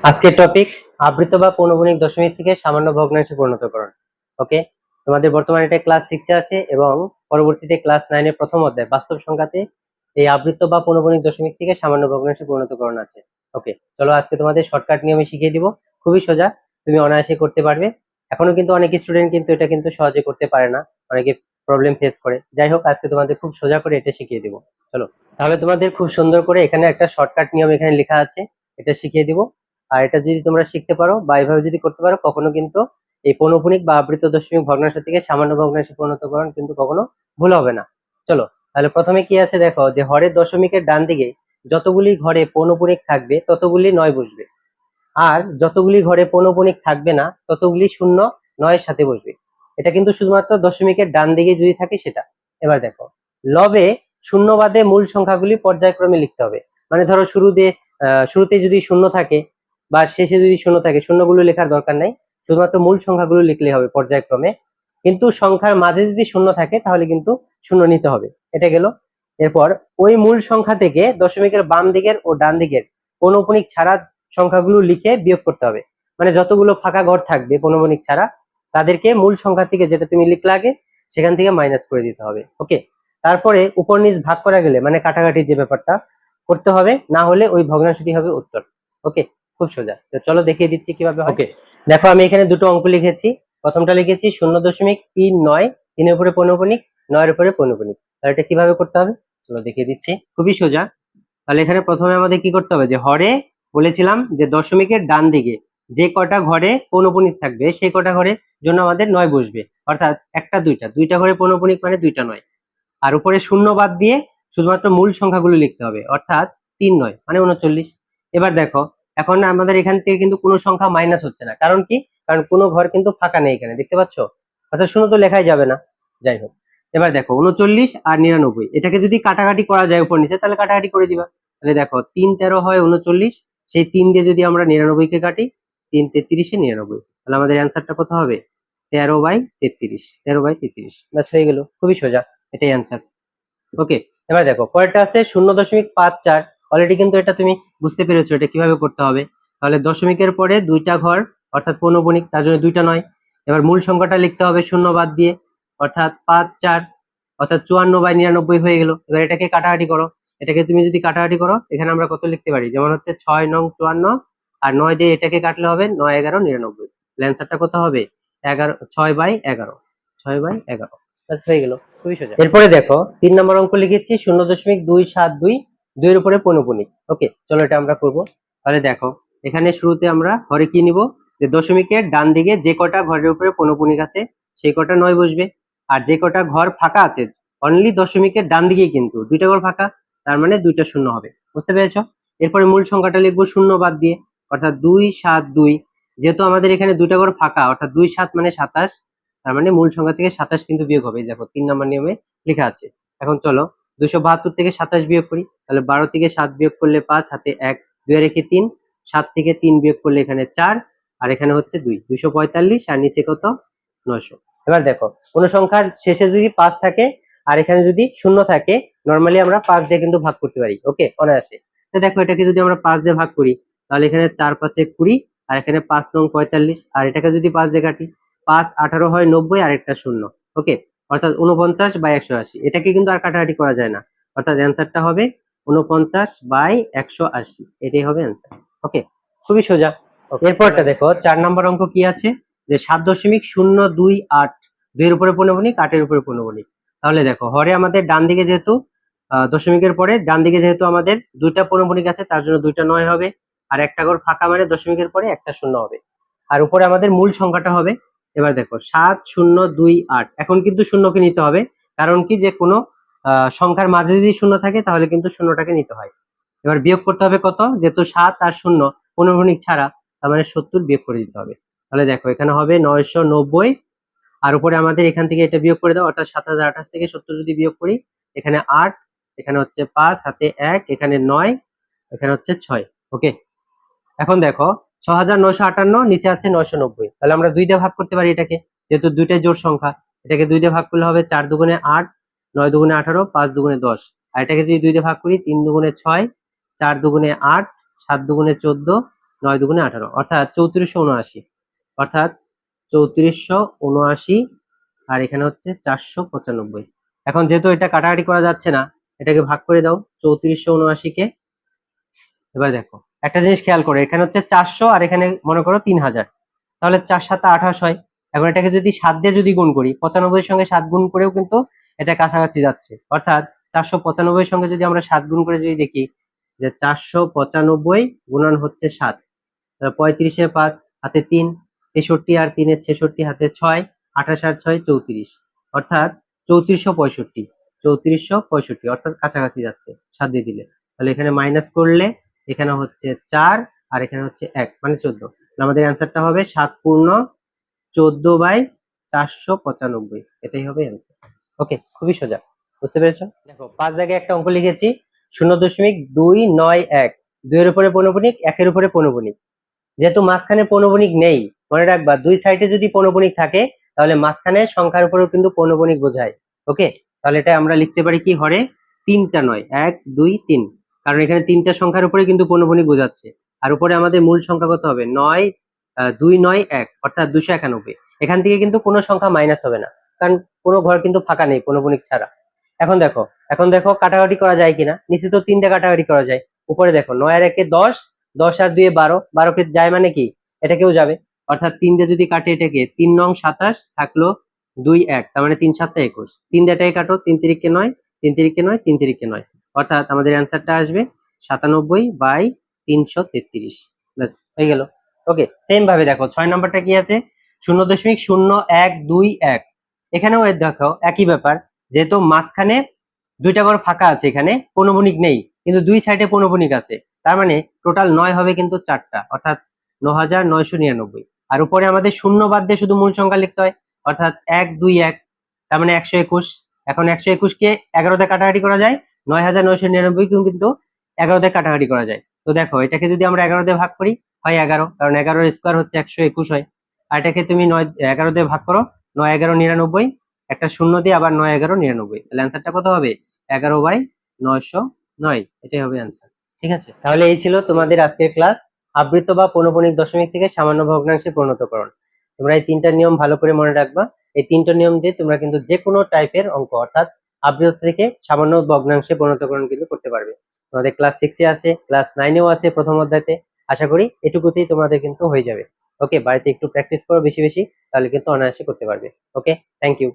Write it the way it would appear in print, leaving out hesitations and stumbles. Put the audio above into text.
আজকের টপিক আবৃত বা পৌনঃপুনিক দশমিক থেকে সামান্য ভগ্নাংশে পরিণতকরণ। ওকে, তোমাদের বর্তমানে এটা ক্লাস 6 এ আছে এবং পরবর্তীতে ক্লাস 9 এর প্রথম অধ্যায় বাস্তব সংখ্যাতে এই আবৃত বা পৌনঃপুনিক দশমিক থেকে সামান্য ভগ্নাংশে পরিণতকরণ আছে। ওকে, চলো আজকে তোমাদের শর্টকাট নিয়মে শিখিয়ে দিব। খুবই সোজা, তুমি অনায়াসে করতে পারবে। এখনো কিন্তু অনেক স্টুডেন্ট কিন্তু এটা কিন্তু সহজে করতে পারে না, অনেকে প্রবলেম ফেস করে। যাই হোক, আজকে তোমাদের খুব সোজা করে এটা শিখিয়ে দিব। চলো তাহলে তোমাদের খুব সুন্দর করে এখানে একটা শর্টকাট নিয়ম এখানে লেখা আছে, এটা শিখিয়ে দিব। আর এটা যদি তোমরা শিখতে পারো বা এইভাবে যদি করতে পারো, কখনো কিন্তু এই পৌনঃপুনিক বা আবৃত দশমিক ভগ্নাংশ থেকে সামান্য ভগ্নাংশে পরিণতকরণ কিন্তু কখনো ভুল হবে না। চলো তাহলে প্রথমে কি আছে দেখো, যে হরের দশমিকের ডান দিকে যতগুলি ঘরে পৌনঃপুনিক থাকবে ততগুলি নয় বসবে, আর যতগুলি ঘরে পৌনঃপুনিক থাকবে না ততগুলি শূন্য নয়ের সাথে বসবে। এটা কিন্তু শুধুমাত্র দশমিকের ডান দিকে যদি থাকে সেটা। এবার দেখো, লবে শূন্য বাদে মূল সংখ্যাগুলি পর্যায়ক্রমে লিখতে হবে। মানে ধরো শুরুতে যদি শূন্য থাকে বা শেষে যদি শূন্য থাকে, শূন্যগুলো লেখার দরকার নাই, শুধুমাত্র মূল সংখ্যাগুলো লিখলে হবে পর্যায়ক্রমে। কিন্তু সংখ্যার মাঝে যদি শূন্য থাকে তাহলে কিন্তু শূন্য নিতে হবে। এটা গেল। এরপর ওই মূল সংখ্যা থেকে দশমিকের বাম দিকের ও ডান দিকের পৌনঃপুনিক ছাড়া সংখ্যাগুলো লিখে বিয়োগ করতে হবে। মানে যতগুলো ফাঁকা ঘর থাকবে পৌনঃপুনিক ছাড়া, তাদেরকে মূল সংখ্যা থেকে যেটা তুমি লিখলে আগে সেখান থেকে মাইনাস করে দিতে হবে। ওকে, তারপরে উপর নিচ ভাগ করা গেলে মানে কাটাকাটি যে ব্যাপারটা করতে হবে, না হলে ওই ভগ্নাংশটি হবে উত্তর। ওকে, খুব সোজা। তো চলো দেখিয়ে দিচ্ছি কিভাবে হয়। ওকে, দেখো আমি এখানে দুটো অঙ্ক লিখেছি। প্রথমটা লিখেছি 0.39, 3 উপরে পৌনঃপুনিক, 9 উপরে পৌনঃপুনিক। তাহলে এটা কিভাবে করতে হবে চলো দেখিয়ে দিচ্ছি, খুবই সোজা। তাহলে এখানে প্রথমে আমাদের কি করতে হবে, যে হরে বলেছিলাম যে দশমিকের ডান দিকে যে কটা ঘরে পৌনঃপুনিক থাকবে সেই কটা ঘরের জন্য আমাদের 9 বসবে। অর্থাৎ একটা দুইটা দুইটা ঘরে পৌনঃপুনিক মানে দুইটা 9। আর উপরে শূন্য বাদ দিয়ে শুধুমাত্র মূল সংখ্যাগুলো লিখতে হবে, অর্থাৎ 3 9 মানে 39। এবার দেখো, এখন আমাদের এখান থেকে কিন্তু কোনো সংখ্যা মাইনাস হচ্ছে না, কারণ কি? কারণ কোনো ঘর কিন্তু ফাঁকা নেই এখানে, দেখতে পাচ্ছ? অর্থাৎ শূন্য তো লেখাই যাবে না। যাই হোক, এবার দেখো 39 আর 99, এটাকে যদি কাটাকাটি করা যায় উপর নিচে তাহলে কাটাকাটি করে দিবা। তাহলে দেখো 3 13 হয় 39, সেই 3 দিয়ে যদি আমরা 99 কে কাটি, 3 33 99, তাহলে আমাদের অ্যান্সারটা কত হবে? 13/33, 13/33। ব্যাস হয়ে গেল, খুবই সোজা, এটাই অ্যান্সার। ওকে, এবার দেখো পরেরটা আছে 0.54। অলরেডি কিন্তু এটা তুমি বুঝতে পেরেছো এটা কিভাবে করতে হবে। তাহলে দশমিকের পরে দুইটা ঘর অর্থাৎ পৌনঃপুনিক, তার জন্য দুইটা 9। এবার মূল সংখ্যাটা লিখতে হবে শূন্য বাদ দিয়ে, অর্থাৎ 5 4, অর্থাৎ 54/99 হয়ে গেল। এবার এটাকে কাটাকাটি করো। এটাকে তুমি যদি কাটাকাটি করো, এখানে আমরা কত লিখতে পারি, যেমন হচ্ছে 6 নং 54, আর 9 দিয়ে এটাকে কাটলে হবে 9 11 99। অ্যান্সারটা কত হবে? 11 6/11, 6/11। ব্যাস হয়ে গেল, খুবই সোজা। এরপরে দেখো 3 নম্বর অঙ্ক লিখেছি 0.272, 2 এর উপরে পৌনঃপুনিক। ওকে, চলো এটা আমরা করব। তাহলে দেখো, এখানে শুরুতে আমরা ঘরে কি নিব, যে দশমিকের ডান দিকে যে কটা ঘরের উপরে পৌনঃপুনিক আছে সেই কটা 9 বসবে। আর যে কটা ঘর ফাঁকা আছে, অনলি দশমিকের ডান দিকে কিন্তু দুইটা ঘর ফাঁকা, তার মানে দুইটা শূন্য হবে। বুঝতে পেরেছো? এরপরে মূল সংখ্যাটা লিখবো শূন্য বাদ দিয়ে, অর্থাৎ 272। যেহেতু আমাদের এখানে দুইটা ঘর ফাঁকা, অর্থাৎ 2 7 মানে 27, তার মানে মূল সংখ্যা থেকে 27 কিন্তু বিয়োগ হবে। দেখো 3 নম্বর নিয়মে লেখা আছে। এখন চলো 272 থেকে 27 বিয়োগ করি। তাহলে 12 থেকে 7 বিয়োগ করলে 5, হাতে 1, 2 রেখে 3, 7 থেকে 3 বিয়োগ করলে এখানে 4, আর এখানে হচ্ছে 2, 245, আর নিচে কত? 900। এবার দেখো, কোন সংখ্যার শেষে যদি 5 থাকে আর এখানে যদি শূন্য থাকে, নরমালি আমরা 5 দিয়ে কিন্তু ভাগ করতে পারি। ওকে, অনায়াসে। তো দেখো এটাকে যদি আমরা 5 দিয়ে ভাগ করি, তাহলে এখানে 4 5 এ 20, আর এখানে 5 নং 45, আর এটাকে যদি 5 দিয়ে কাটি, 5 18 হয় 90, আর একটা শূন্য। ওকে, অর্থাৎ 49/180। এটাকে কিন্তু আর কাটাকাটি করা যায় না, অর্থাৎ অ্যান্সারটা হবে 49/180। এটাই হবে অ্যান্সার। ওকে, খুবই সোজা। এরপরটা দেখো 4 নম্বর অঙ্ক কি আছে, যে 7.028, 2 এর উপরে পৌনঃপুনিক, 8 এর উপরে পৌনঃপুনিক। তাহলে দেখো হরে আমাদের ডান দিকে যেহেতু দশমিকের পরে ডান দিকে যেহেতু আমাদের দুইটা পৌনঃপুনিক আছে, তার জন্য দুইটা 9 হবে। আর একটা ঘর ফাঁকা মানে দশমিকের পরে একটা শূন্য হবে। আর উপরে আমাদের মূল সংখ্যাটা হবে। এবার দেখো 7028, এখন কিন্তু শূন্যকে নিতে হবে, কারণ কি, যে কোনো সংখ্যার মাঝে যদি শূন্য থাকে তাহলে কিন্তু শূন্যটাকে নিতে হয়। এবার বিয়োগ করতে হবে কত, যেহেতু 7 আর 0 পৌনঃপুনিক ছাড়া, তার মানে 70 বিয়োগ করে দিতে হবে। তাহলে দেখো এখানে হবে 990, আর উপরে আমাদের এখান থেকে এটা বিয়োগ করে দাও, অর্থাৎ 7028 থেকে 70 যদি বিয়োগ করি, এখানে 8, এখানে হচ্ছে 5, হাতে 1, এখানে 9, এখানে হচ্ছে 6। ওকে, এখন দেখো 6958, নিচে আছে 990, তাহলে আমরা 2 দিয়ে ভাগ করতে পারি এটাকে, যেহেতু দুইটাই জোড় সংখ্যা। এটাকে 2 দিয়ে ভাগ করলে হবে 4 দুগুণে 8, 9 দুগুণে 18, 5 দুগুণে 10। আর এটাকে যদি 2 দিয়ে ভাগ করি, 3 দুগুণে 6, 4 দুগুণে 8, 7 দুগুণে 14, 9 দুগুণে 18 অর্থাৎ 3479, অর্থাৎ 3479, আর এখানে হচ্ছে 495। এখন যেহেতু এটা কাটাকাটি করা যাচ্ছে না, এটাকে ভাগ করে দাও 3479 কে। এবার দেখো একটা জিনিস খেয়াল করে, এখানে হচ্ছে 400 আর এখানে মনে করো 3000, তাহলে 4 7 28 হয়। এখন এটাকে যদি 7 দিয়ে যদি গুণ করি, 95 এর সঙ্গে 7 গুণ করেও কিন্তু এটা কাছাকাছি যাচ্ছে, অর্থাৎ 495 এর সঙ্গে যদি আমরা 7 গুণ করে যদি দেখি যে 495 গুণন হচ্ছে 7, 35 এ 5 হাতে 3, 63 আর 3 এ 66 হাতে 6, 28 আর 6 34, অর্থাৎ 3465, 3465 অর্থাৎ কাছাকাছি যাচ্ছে 7 দিয়ে দিলে। তাহলে এখানে মাইনাস করলে এখানে হচ্ছে 4 আর এখানে হচ্ছে 1 মানে 14। আমাদের অ্যান্সারটা হবে 7 পূর্ণ 14/495, এটাই হবে অ্যান্সার। ওকে, খুবই সোজা, বুঝতে পেরেছো? দেখো 5 দাগে একটা অঙ্ক লিখেছি, 0.291, 2 এর উপরে পৌনঃপুনিক, 1 এর উপরে পৌনঃপুনিক। যেহেতু মাঝখানে পৌনঃপুনিক নেই, মনে রাখবা দুই সাইডে যদি পৌনঃপুনিক থাকে তাহলে মাঝখানে সংখ্যার উপরেও কিন্তু পৌনঃপুনিক বোঝায়। ওকে, তাহলে এটা আমরা লিখতে পারি কি হরে 3টা নয়, 1 2 3, কারণ এখানে 3টা সংখ্যার উপরে কিন্তু পৌনঃপুনিক বোঝাচ্ছে। আর উপরে আমাদের মূল সংখ্যা কত হবে 9 291, অর্থাৎ 291। এখান থেকে কিন্তু কোনো সংখ্যা মাইনাস হবে না, কারণ কোনো ঘর কিন্তু ফাঁকা নেই পৌনঃপুনিক ছাড়া। এখন দেখো কাটাকাটি করা যায় কিনা। নিচে তো 3 দিয়ে কাটাকাটি করা যায়, উপরে দেখো 9 আর 1 10, 10 আর 2 12, 12 কে যায় মানে কি এটাকেও যাবে, অর্থাৎ 3 দিয়ে যদি কাটে এটাকে 3 নং 27 থাকলো 2 1, তার মানে 3 7 21, 3 দিয়ে এটাকে কাটো 3 তিরিকে 9, 3 তিরিকে 9, 3 তিরিকে 9, অর্থাৎ আমাদের অ্যান্সারটা আসবে 97/333। ব্যাস হয়ে গেল। ওকে, সেম ভাবে দেখো 6 নাম্বারটা কি আছে 0.0121, এখানেও দেখো একই ব্যাপার, যেহেতু মাঝখানে দুইটা ঘর ফাঁকা আছে, এখানে পৌনঃপুনিক নেই কিন্তু দুই সাইডে পৌনঃপুনিক আছে, তার মানে টোটাল 9 হবে কিন্তু 4টা, অর্থাৎ 9999। আর উপরে আমাদের শূন্য বাদ দিয়ে শুধু মূল সংখ্যা লিখতে হয়, অর্থাৎ 1 2 1, তার মানে 121। এখন 121 কে 11 দিয়ে কাটাকাটি করা যায়, 9999 কিন্তু 11 দিয়ে কাটাকাটি করা যায়। তো দেখো এটাকে যদি আমরা 11 দিয়ে ভাগ করি হয় 11, কারণ 11 এর স্কয়ার হচ্ছে 121 হয়। আর এটাকে তুমি 11 দিয়ে ভাগ করো, 9 11 99, একটা শূন্য দিয়ে আবার 9 11 99, তাহলে অ্যান্সারটা কত হবে 11/909, এটাই হবে অ্যান্সার। ঠিক আছে, তাহলে এই ছিল তোমাদের আজকের ক্লাস, আবৃত্ত বা পৌনঃপুনিক দশমিক থেকে সামান্য ভগ্নাংশে পরিণতকরণ। তোমরা এই 3টা নিয়ম ভালো করে মনে রাখবা। এই 3টা নিয়ম দিয়ে তোমরা কিন্তু যে কোনো টাইপের অঙ্ক, অর্থাৎ আবৃত্ত থেকে সামান্য ভগ্নাংশে পরিণতকরণ কিন্তু করতে পারবে। তোমাদের ক্লাস 6 এ আছে, ক্লাস 9 এও আছে প্রথম অধ্যায়তে। আশা করি এটুকুতেই তোমাদের কিন্তু হয়ে যাবে। ওকে, বাড়িতে একটু প্র্যাকটিস করো বেশি বেশি, তাহলে কিন্তু অনায়াসে করতে পারবে। ওকে, থ্যাংক ইউ।